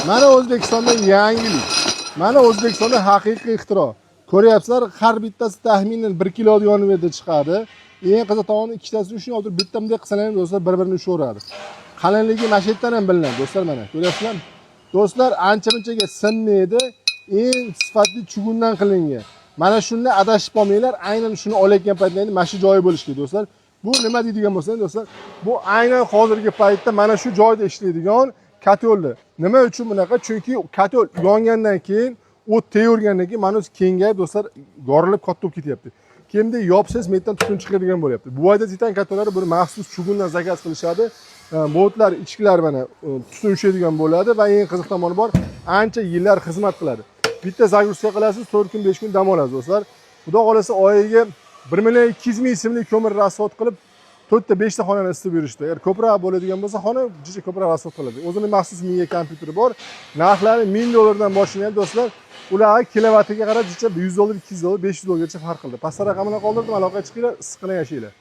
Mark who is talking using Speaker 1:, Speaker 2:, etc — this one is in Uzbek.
Speaker 1: Mana O'zbekistonda yangilik. Mana O'zbekistonda haqiqiy ixtiro. Ko'ryapsizlar, har bittasi taxminan 1 kilo yonib yerda chiqadi. Eng qiziq tomoni ikkitasini shunday o'tirib bittamdek qilsalar ham do'stlar bir-birini ushaveradi. Qalinligi mana shu yerdan ham bilinadi do'stlar mana. Ko'ryapsizlarmi? Do'stlar ancha-munchaga sinmaydi, eng sifatli chugundan qilingan. Mana shunda adashib qolmanglar, aynan shuni olayotgan paytlarda mana shu joyi bo'lishi kerak do'stlar. Bu nima deydigan bo'lsangiz do'stlar, bu aynan hozirgi paytda mana shu joyda ishlaydigan kotelni. Nima uchun bunaqa? Chunki kotel yongandan keyin o't teyorgandan keyin mana o'zi kengayib do'stlar yorilib katta bo'lib ketyapti. Kimda yopsangiz metdan tutun chiqadigan bo'lyapti. Bu oyda zitan kotellari buni maxsus chugundan zakaz qilishadi. Bo'tlar ichkilar mana tutun ushlaydigan bo'ladi va eng qiziq tomoni bor, ancha yillar xizmat qiladi. Bitta zagruzka qilasiz, 4 kun 5 kun dam olasiz do'stlar. Xudo xolasa oyiga 1,2 so'mlik ko'mir rasxod qilib 4 ta 5 ta xonani isitib berishdi. Agar ko'proq bo'ladigan bo'lsa, xona juda ko'proq rasxod qiladi. O'zining maxsus miya kompyuteri bor. Narxlari $1000 dan boshlanadi do'stlar. Ular kilovatiga qarab juda $100, $200, $500 gacha farq qildi. Past raqamini qoldirdim, aloqaga chiqinglar, issiqqina yashanglar.